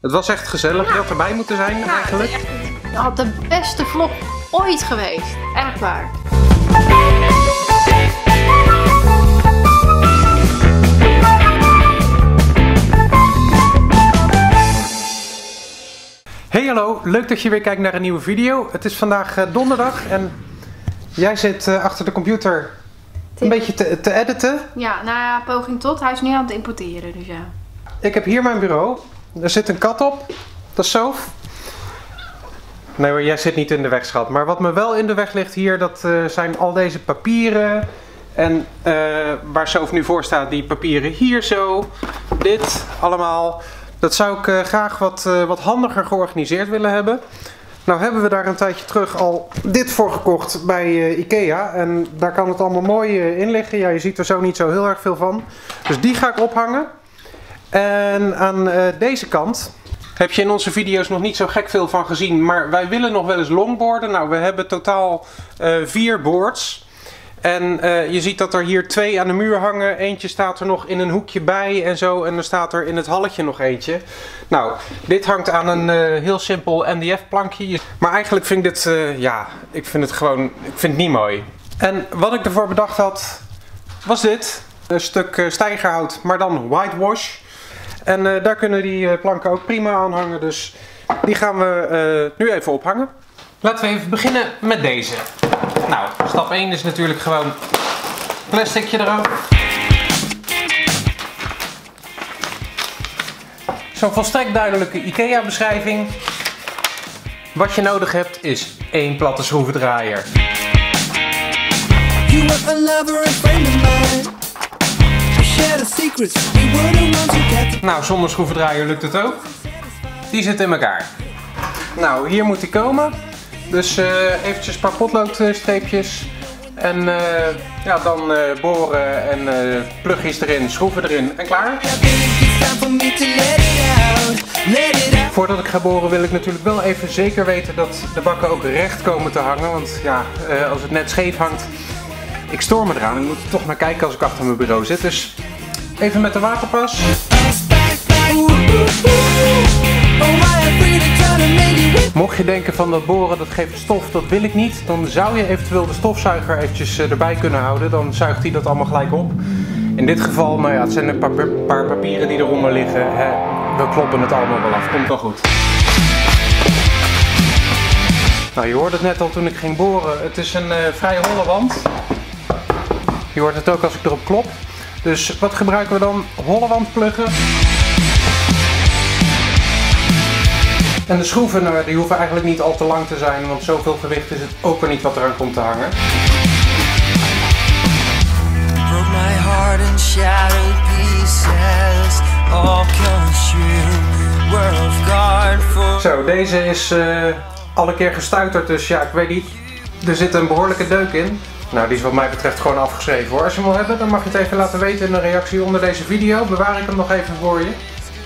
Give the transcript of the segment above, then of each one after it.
Het was echt gezellig. Je had erbij moeten zijn eigenlijk. Het had de beste vlog ooit geweest. Echt waar. Hey hallo, leuk dat je weer kijkt naar een nieuwe video. Het is vandaag donderdag en jij zit achter de computer een beetje te editen. Ja, nou ja, poging tot. Hij is nu aan het importeren, dus ja. Ik heb hier mijn bureau. Er zit een kat op. Dat is Sof. Nee hoor, jij zit niet in de weg, schat. Maar wat me wel in de weg ligt hier, dat zijn al deze papieren. En waar Sof nu voor staat, die papieren hier zo. Dit allemaal. Dat zou ik graag wat handiger georganiseerd willen hebben. Nou hebben we daar een tijdje terug al dit voor gekocht bij Ikea. En daar kan het allemaal mooi in liggen. Ja, je ziet er zo niet zo heel erg veel van. Dus die ga ik ophangen. En aan deze kant heb je in onze video's nog niet zo gek veel van gezien. Maar wij willen nog wel eens longboarden. Nou, we hebben totaal 4 boards. En je ziet dat er hier 2 aan de muur hangen. Eentje staat er nog in een hoekje bij en zo. En er staat er in het halletje nog eentje. Nou, dit hangt aan een heel simpel MDF plankje. Maar eigenlijk vind ik dit, ja, ik vind het niet mooi. En wat ik ervoor bedacht had, was dit. Een stuk steigerhout, maar dan whitewash. En daar kunnen die planken ook prima aan hangen. Dus die gaan we nu even ophangen. Laten we even beginnen met deze. Nou, stap 1 is natuurlijk gewoon plasticje eraf. Zo'n volstrekt duidelijke IKEA beschrijving. Wat je nodig hebt is 1 platte schroevendraaier. Nou, zonder schroevendraaier lukt het ook. Die zit in elkaar. Nou, hier moet die komen. Dus eventjes een paar potloodstreepjes. En ja, dan boren en plugjes erin, schroeven erin en klaar. Voordat ik ga boren wil ik natuurlijk wel even zeker weten dat de bakken ook recht komen te hangen. Want ja, als het net scheef hangt, ik stoor me eraan. Ik moet er toch naar kijken als ik achter mijn bureau zit. Dus even met de waterpas. Mocht je denken van dat boren dat geeft stof, dat wil ik niet. Dan zou je eventueel de stofzuiger eventjes erbij kunnen houden. Dan zuigt hij dat allemaal gelijk op. In dit geval, nou ja, het zijn een paar papieren die eronder liggen. Hè. We kloppen het allemaal wel af, komt wel goed. Nou, je hoorde het net al toen ik ging boren. Het is een vrij holle wand. Je hoort het ook als ik erop klop. Dus wat gebruiken we dan? Holle wandpluggen. En de schroeven, nou, die hoeven eigenlijk niet al te lang te zijn, want zoveel gewicht is het ook er niet wat eraan komt te hangen. Zo, deze is al een keer gestuiterd, dus ja, ik weet niet. Er zit een behoorlijke deuk in. Nou, die is wat mij betreft gewoon afgeschreven hoor. Als je hem wil hebben, dan mag je het even laten weten in een reactie onder deze video. Bewaar ik hem nog even voor je.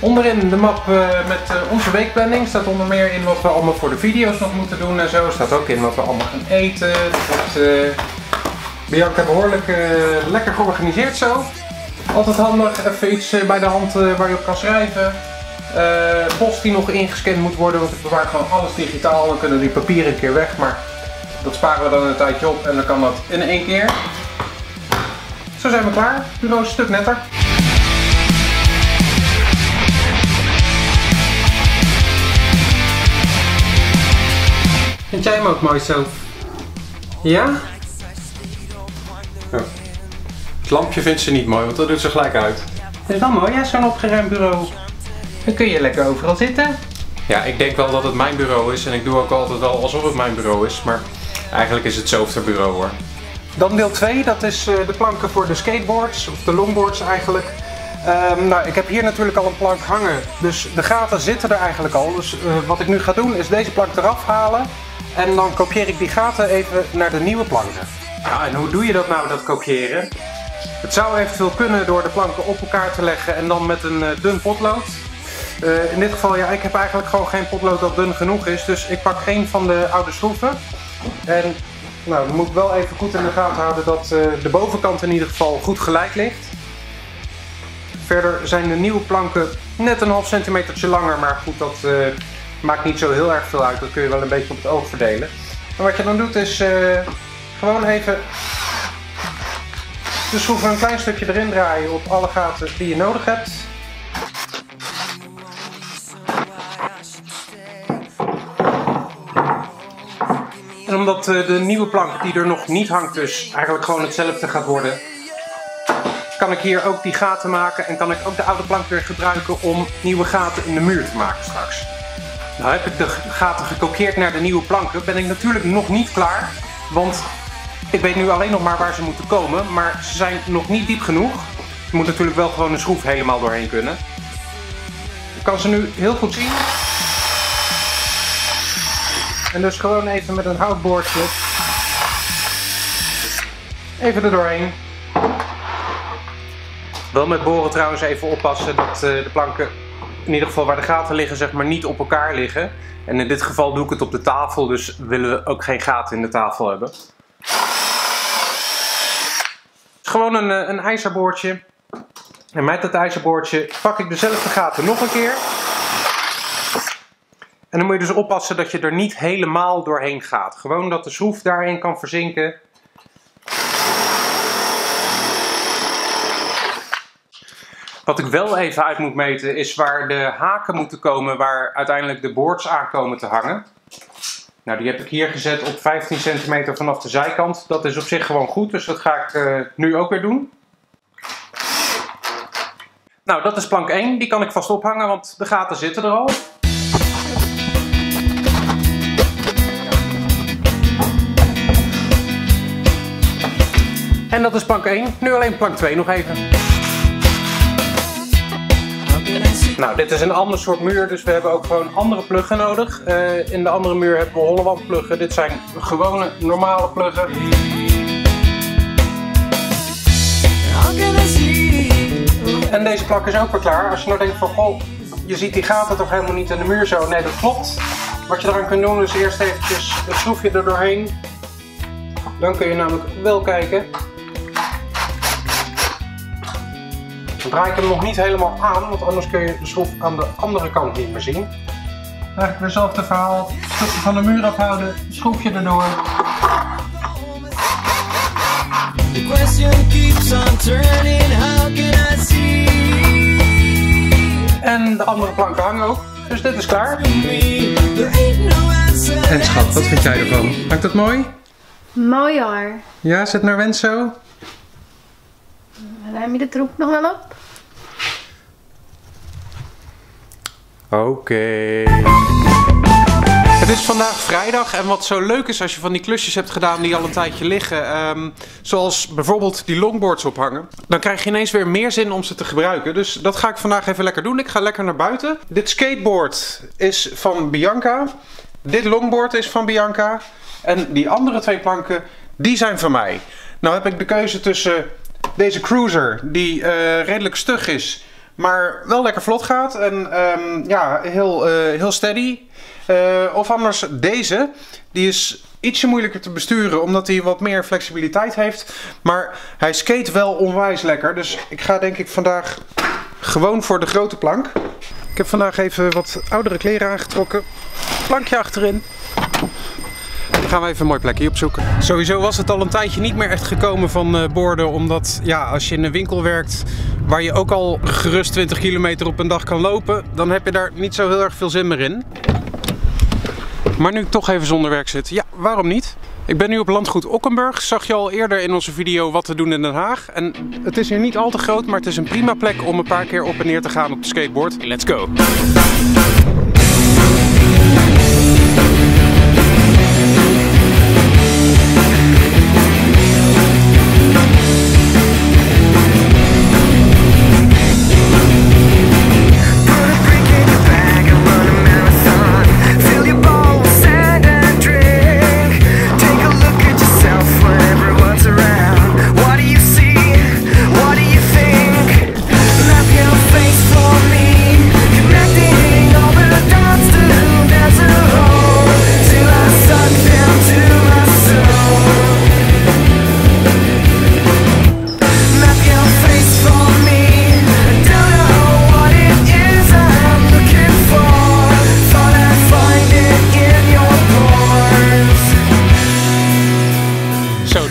Onderin de map met onze weekplanning staat onder meer in wat we allemaal voor de video's nog moeten doen en zo. Staat ook in wat we allemaal gaan eten. Dat Bianca behoorlijk lekker georganiseerd zo. Altijd handig, even iets bij de hand waar je op kan schrijven. Post die nog ingescand moet worden, want ik bewaar gewoon alles digitaal. Dan kunnen die papieren een keer weg, maar dat sparen we dan een tijdje op en dan kan dat in 1 keer. Zo zijn we klaar. Het bureau is een stuk netter. Vind jij hem ook mooi zo? Ja? Oh. Het lampje vindt ze niet mooi, want dat doet ze gelijk uit. Het is wel mooi, ja, zo'n opgeruimd bureau. Dan kun je lekker overal zitten. Ja, ik denk wel dat het mijn bureau is en ik doe ook altijd wel alsof het mijn bureau is, maar eigenlijk is het Sof bureau hoor. Dan deel 2, dat is de planken voor de skateboards, of de longboards eigenlijk. Nou, ik heb hier natuurlijk al een plank hangen, dus de gaten zitten er eigenlijk al. Dus wat ik nu ga doen is deze plank eraf halen. En dan kopieer ik die gaten even naar de nieuwe planken. Ja, en hoe doe je dat nou, dat kopiëren? Het zou eventueel kunnen door de planken op elkaar te leggen en dan met een dun potlood. In dit geval, ja, ik heb eigenlijk gewoon geen potlood dat dun genoeg is. Dus ik pak geen van de oude schroeven. En nou, dan moet ik wel even goed in de gaten houden dat de bovenkant in ieder geval goed gelijk ligt. Verder zijn de nieuwe planken net een half centimetertje langer, maar goed, dat maakt niet zo heel erg veel uit. Dat kun je wel een beetje op het oog verdelen. En wat je dan doet is gewoon even de schroeven een klein stukje erin draaien op alle gaten die je nodig hebt. En omdat de nieuwe plank die er nog niet hangt dus eigenlijk gewoon hetzelfde gaat worden, kan ik hier ook die gaten maken en kan ik ook de oude plank weer gebruiken om nieuwe gaten in de muur te maken straks. Nou heb ik de gaten gekopieerd naar de nieuwe planken, ben ik natuurlijk nog niet klaar, want ik weet nu alleen nog maar waar ze moeten komen, maar ze zijn nog niet diep genoeg. Er moet natuurlijk wel gewoon een schroef helemaal doorheen kunnen. Ik kan ze nu heel goed zien. En dus gewoon even met een houtboordje even er doorheen. Wel met boren trouwens even oppassen dat de planken, in ieder geval waar de gaten liggen, zeg maar niet op elkaar liggen. En in dit geval doe ik het op de tafel, dus willen we ook geen gaten in de tafel hebben. Het is gewoon een ijzerboordje. En met het ijzerboordje pak ik dezelfde gaten nog een keer. En dan moet je dus oppassen dat je er niet helemaal doorheen gaat. Gewoon dat de schroef daarin kan verzinken. Wat ik wel even uit moet meten is waar de haken moeten komen waar uiteindelijk de boards aankomen te hangen. Nou, die heb ik hier gezet op 15 centimeter vanaf de zijkant. Dat is op zich gewoon goed, dus dat ga ik nu ook weer doen. Nou, dat is plank 1. Die kan ik vast ophangen, want de gaten zitten er al. En dat is plank 1. Nu alleen plank 2 nog even. Nou, dit is een ander soort muur, dus we hebben ook gewoon andere pluggen nodig. In de andere muur hebben we hollewand pluggen. Dit zijn gewone, normale pluggen. En deze plank is ook weer klaar. Als je nou denkt van, goh, je ziet die gaten toch helemaal niet in de muur zo. Nee, dat klopt. Wat je eraan kunt doen is eerst eventjes een schroefje er doorheen. Dan kun je namelijk wel kijken. Dan draai ik hem nog niet helemaal aan, want anders kun je de schroef aan de andere kant niet meer zien. Eigenlijk weer hetzelfde verhaal. Schroefje van de muur afhouden, schroefje erdoor. En de andere planken hangen ook, dus dit is klaar. En schat, wat vind jij ervan? Hangt dat mooi? Mooi hoor. Ja, is het naar wens zo? Ruim je de troep nog wel op? Oké. Het is vandaag vrijdag en wat zo leuk is als je van die klusjes hebt gedaan die al een tijdje liggen, zoals bijvoorbeeld die longboards ophangen, dan krijg je ineens weer meer zin om ze te gebruiken. Dus dat ga ik vandaag even lekker doen. Ik ga lekker naar buiten. Dit skateboard is van Bianca. Dit longboard is van Bianca. En die andere twee planken, die zijn van mij. Nou heb ik de keuze tussen deze cruiser, die redelijk stug is, maar wel lekker vlot gaat en ja, heel steady. Of anders deze, die is ietsje moeilijker te besturen omdat hij wat meer flexibiliteit heeft. Maar hij skate wel onwijs lekker, dus ik ga denk ik vandaag gewoon voor de grote plank. Ik heb vandaag even wat oudere kleren aangetrokken. Plankje achterin. Dan gaan we even een mooi plekje opzoeken. Sowieso was het al een tijdje niet meer echt gekomen van borden. Omdat ja, als je in een winkel werkt waar je ook al gerust 20 kilometer op een dag kan lopen, dan heb je daar niet zo heel erg veel zin meer in. Maar nu ik toch even zonder werk zit, ja, waarom niet? Ik ben nu op landgoed Okkenburg. Zag je al eerder in onze video wat te doen in Den Haag. En het is hier niet al te groot, maar het is een prima plek om een paar keer op en neer te gaan op de skateboard. Let's go! Face for me, connecting all the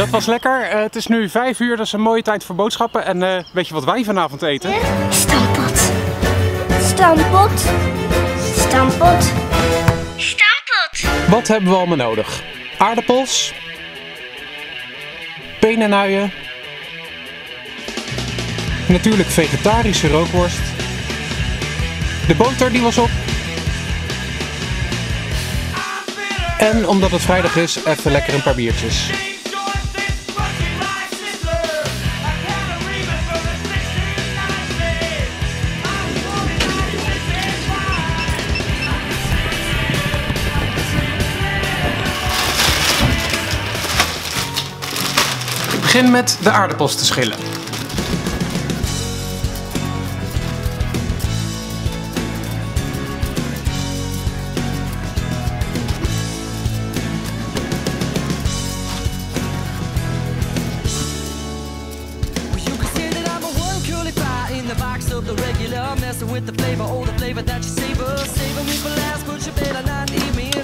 Dat was lekker. Het is nu 5 uur, dat is een mooie tijd voor boodschappen. En weet je wat wij vanavond eten? Stampot. Stampot. Stampot. Stampot. Wat hebben we allemaal nodig? Aardappels. Penenuien. Natuurlijk vegetarische rookworst. De boter die was op. En omdat het vrijdag is, even lekker een paar biertjes. Ik begin met de aardappels te schillen.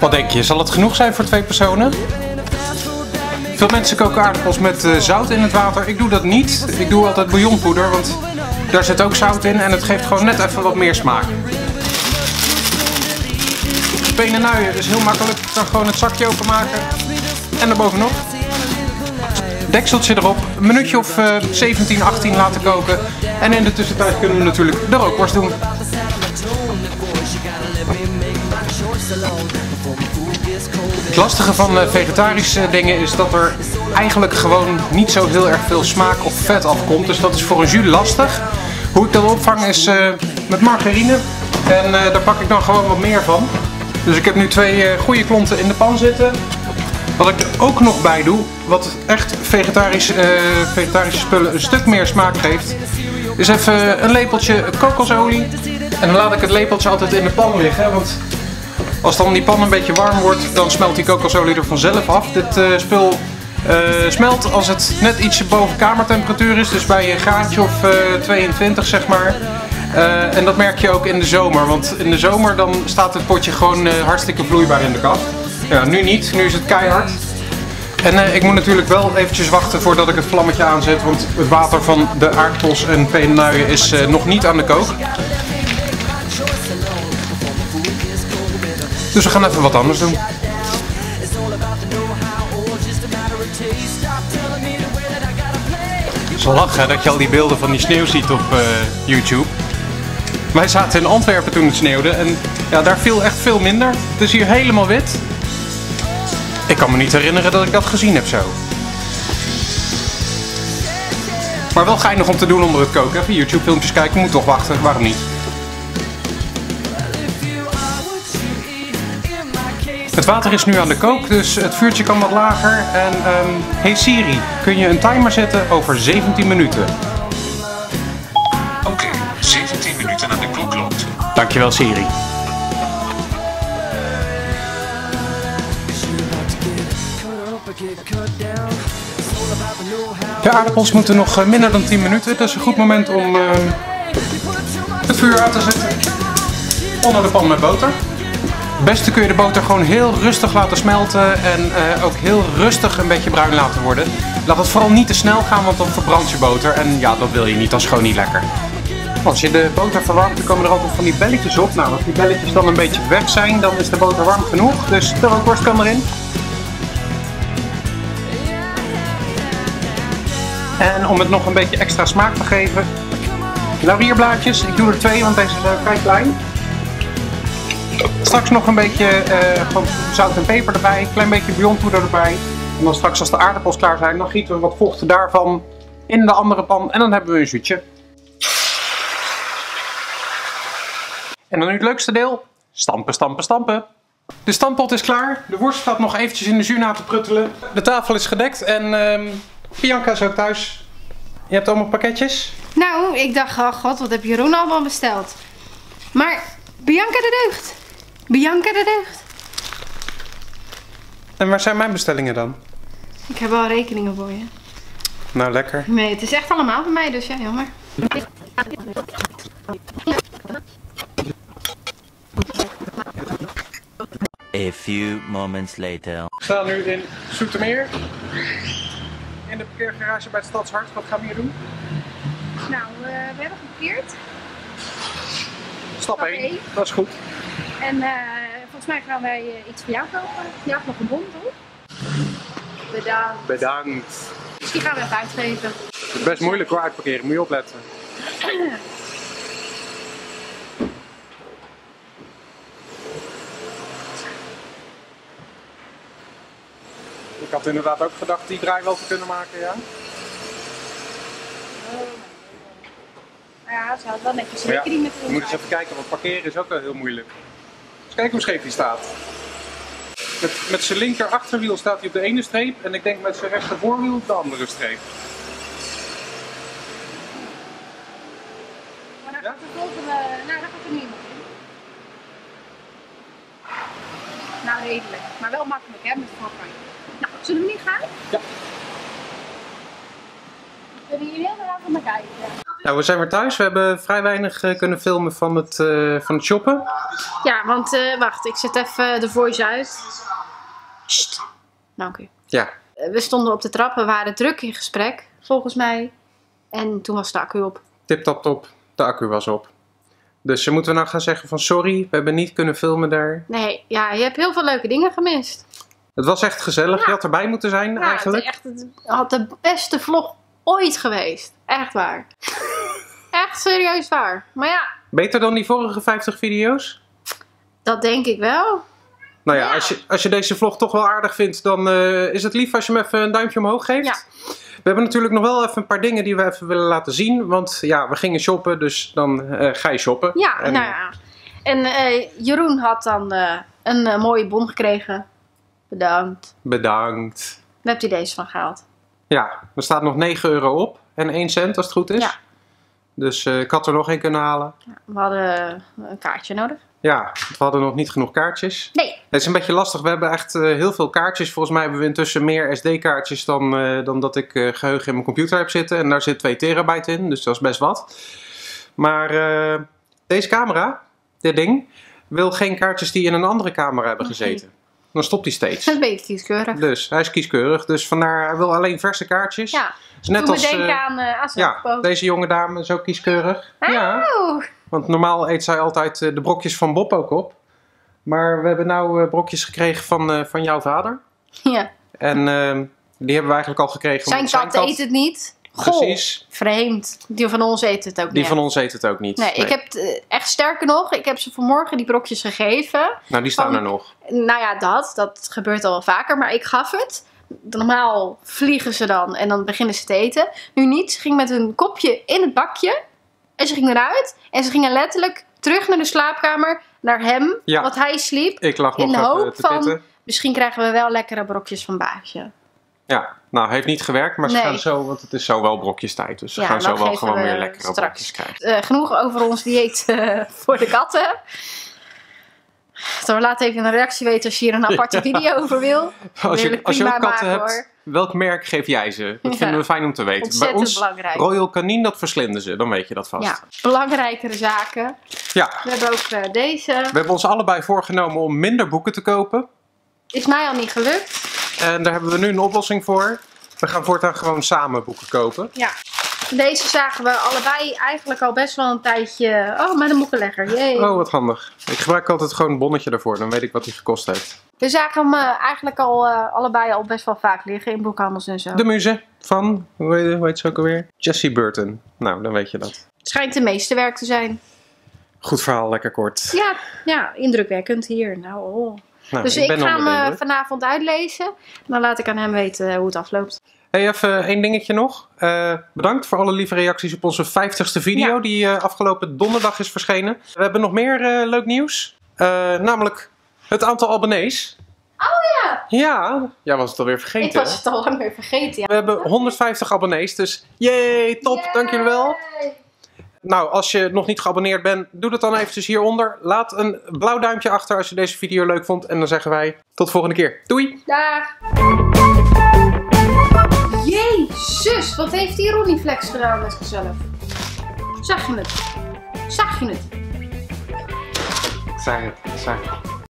Wat denk je, zal het genoeg zijn voor 2 personen? Veel mensen koken aardappels met zout in het water. Ik doe dat niet. Ik doe altijd bouillonpoeder, want daar zit ook zout in en het geeft gewoon net even wat meer smaak. Penenuien is heel makkelijk. Ik kan gewoon het zakje openmaken en erbovenop. Dekseltje erop, een minuutje of 17, 18 laten koken. En in de tussentijd kunnen we natuurlijk de rookworst doen. Het lastige van vegetarische dingen is dat er eigenlijk gewoon niet zo heel erg veel smaak of vet afkomt. Dus dat is voor een jus lastig. Hoe ik dat opvang is met margarine. En daar pak ik dan gewoon wat meer van. Dus ik heb nu 2 goede klonten in de pan zitten. Wat ik er ook nog bij doe, wat echt vegetarische spullen een stuk meer smaak geeft, is even een lepeltje kokosolie. En dan laat ik het lepeltje altijd in de pan liggen, want als dan die pan een beetje warm wordt, dan smelt die kokosolie er vanzelf af. Dit spul smelt als het net ietsje boven kamertemperatuur is, dus bij een graadje of 22 zeg maar. En dat merk je ook in de zomer, want in de zomer dan staat het potje gewoon hartstikke vloeibaar in de kast. Ja, nu niet, nu is het keihard. En ik moet natuurlijk wel eventjes wachten voordat ik het vlammetje aanzet, want het water van de aardappels en penenuien is nog niet aan de kook. Dus we gaan even wat anders doen. Het is wel lachen dat je al die beelden van die sneeuw ziet op YouTube. Wij zaten in Antwerpen toen het sneeuwde en ja, daar viel echt veel minder. Het is hier helemaal wit. Ik kan me niet herinneren dat ik dat gezien heb zo. Maar wel geinig om te doen onder het koken. Even YouTube filmpjes kijken, moet toch wachten, waarom niet? Het water is nu aan de kook, dus het vuurtje kan wat lager. En hey Siri, kun je een timer zetten over 17 minuten? Oké, 17 minuten aan de klok loopt. Dankjewel Siri. De aardappels moeten nog minder dan 10 minuten. Dat is een goed moment om het vuur uit te zetten. Onder de pan met boter. Het beste kun je de boter gewoon heel rustig laten smelten en ook heel rustig een beetje bruin laten worden. Laat het vooral niet te snel gaan, want dan verbrandt je boter en ja, dat wil je niet, dat is gewoon niet lekker. Als je de boter verwarmt, dan komen er altijd van die belletjes op. Nou, als die belletjes dan een beetje weg zijn, dan is de boter warm genoeg. Dus de rookworst kan erin. En om het nog een beetje extra smaak te geven, laurierblaadjes. Ik doe er 2, want deze zijn vrij klein. Straks nog een beetje zout en peper erbij, een klein beetje bouillonpoeder erbij. En dan straks als de aardappels klaar zijn, dan gieten we wat vocht daarvan in de andere pan en dan hebben we een zoetje. En dan nu het leukste deel, stampen, stampen, stampen. De stampot is klaar, de worst staat nog eventjes in de jus na te pruttelen. De tafel is gedekt en Bianca is ook thuis. Je hebt allemaal pakketjes? Nou, ik dacht, oh god, wat heb Jeroen allemaal besteld. Maar Bianca de deugd. Bianca de deugd. En waar zijn mijn bestellingen dan? Ik heb al rekeningen voor je. Nou, lekker. Nee, het is echt allemaal van mij, dus ja, jammer. A few moments later. We staan nu in Zoetermeer. parkeergarage bij het Stadshart. Wat gaan we hier doen? Nou, we hebben geparkeerd. Stap 1. één. Dat is goed. En volgens mij gaan wij iets voor jou kopen. Je had nog een bon, toch? Bedankt. Bedankt. Dus die gaan we even uitgeven. Het is best moeilijk hoor, uitparkeren. Moet je opletten. Ik had inderdaad ook gedacht die draai wel te kunnen maken, ja. Ja, ze had wel netjes Maar ja, rekening met je ons. moet eens even kijken, want parkeren is ook wel heel moeilijk. Dus kijk hoe scheef hij staat. Met zijn linker achterwiel staat hij op de ene streep en ik denk met zijn rechter voorwiel op de andere streep. Maar dan Ja? gaat de volgende... Nou, daar gaat er nu iemand in. Nou, redelijk. Maar wel makkelijk, hè, met de voorkant. Nou, zullen we nu gaan? Ja. Kunnen jullie heel erg naar kijken? Nou, we zijn weer thuis. We hebben vrij weinig kunnen filmen van het shoppen. Ja, want wacht, ik zet even de voice uit. Sst. Dank u. Ja, We stonden op de trap, we waren druk in gesprek, volgens mij. En toen was de accu op. tip tap top. De accu was op. Dus moeten we nou gaan zeggen van sorry, we hebben niet kunnen filmen daar. Nee, ja, je hebt heel veel leuke dingen gemist. Het was echt gezellig. Ja. Je had erbij moeten zijn Ja, eigenlijk. het had de beste vlog ooit geweest. Echt waar. Echt serieus waar. Maar ja, Beter dan die vorige 50 video's? dat denk ik wel. Nou ja, Ja. als je deze vlog toch wel aardig vindt, dan is het lief als je hem even een duimpje omhoog geeft. Ja. We hebben natuurlijk nog wel even een paar dingen die we even willen laten zien. Want ja, we gingen shoppen, dus dan ga je shoppen. Ja, En, nou ja. En Jeroen had dan een mooie bon gekregen. Bedankt. Bedankt. Daar hebt hij deze van gehaald. Ja, er staat nog 9 euro op en 1 cent als het goed is. Ja. Dus ik had er nog één kunnen halen. We hadden een kaartje nodig. Ja, we hadden nog niet genoeg kaartjes. Nee. Het is een beetje lastig. We hebben echt heel veel kaartjes. Volgens mij hebben we intussen meer SD-kaartjes dan dat ik geheugen in mijn computer heb zitten. En daar zit 2 terabyte in, dus dat is best wat. Maar deze camera, dit ding, wil geen kaartjes die in een andere camera hebben gezeten. Dan stopt hij steeds. Dat is een beetje kieskeurig. Dus hij is kieskeurig. Dus vandaar, hij wil alleen verse kaartjes. Ja. Dus net Toen we als denken aan ja, Asselpoot. deze jonge dame is ook kieskeurig. Ja. Oeh. Want normaal eet zij altijd de brokjes van Bob ook op. Maar we hebben nou brokjes gekregen van jouw vader. Ja. En die hebben we eigenlijk al gekregen. Zijn omdat kat eet het niet. Goh, Precies. vreemd. Die van ons eet het ook niet. Die van ons eet het ook niet. Nee, ik heb echt sterker nog, ik heb ze vanmorgen die brokjes gegeven. Nou, die staan van- er nog. Nou ja, dat gebeurt al wel vaker, maar ik gaf het. Normaal vliegen ze dan en dan beginnen ze te eten. Nu niet, ze ging met een kopje in het bakje en ze ging eruit. En ze gingen letterlijk terug naar de slaapkamer, naar hem, Ja. wat hij sliep. Ik lag In nog de even hoop te van, pitten. misschien krijgen we wel lekkere brokjes van Baasje. Ja, nou, heeft niet gewerkt, maar ze Nee. gaan zo, want het is zo wel brokjes tijd. Dus ze Ja, gaan zo dan wel geven gewoon we weer lekkere straks. brokjes krijgen. Genoeg over ons dieet voor de katten. Laat even een reactie weten als je hier een aparte video over wil. Als je Wil ik ook prima katten maken, hebt, welk merk geef jij ze? Dat Ja. vinden we fijn om te weten. Bij Ontzettend ons, belangrijk. Royal Canin, dat verslinden ze. Dan weet je dat vast. Ja, belangrijkere zaken. Ja. We hebben ook deze. We hebben ons allebei voorgenomen om minder boeken te kopen. Is mij al niet gelukt. En daar hebben we nu een oplossing voor. We gaan voortaan gewoon samen boeken kopen. Ja. Deze zagen we allebei eigenlijk al best wel een tijdje. Oh, met een boekenlegger. Jee. Oh, wat handig. Ik gebruik altijd gewoon een bonnetje daarvoor. Dan weet ik wat die gekost heeft. We zagen hem eigenlijk al allebei al best wel vaak liggen in boekhandels en zo. De muze van, hoe heet ze ook alweer? Jessie Burton. Nou, dan weet je dat. Het schijnt de meeste werk te zijn. Goed verhaal, lekker kort. Ja, indrukwekkend hier. Nou, oh. Nou, Dus ik ben ga onder de hem indruk. vanavond uitlezen. Dan laat ik aan hem weten hoe het afloopt. Hey, even één dingetje nog. Bedankt voor alle lieve reacties op onze 50ste video Ja. die afgelopen donderdag is verschenen. We hebben nog meer leuk nieuws. Namelijk het aantal abonnees. Oh ja! Ja, jij was het alweer vergeten. Ik was het al lang weer vergeten. Ja. We hebben 150 abonnees, dus yay, top, Yay! dank jullie wel. Nou, als je nog niet geabonneerd bent, doe dat dan eventjes hieronder. Laat een blauw duimpje achter als je deze video leuk vond. En dan zeggen wij tot de volgende keer. Doei! Dag! Jezus, wat heeft die Ronnie Flex gedaan met zichzelf? Zag je het? Zag je het? Ik zei het.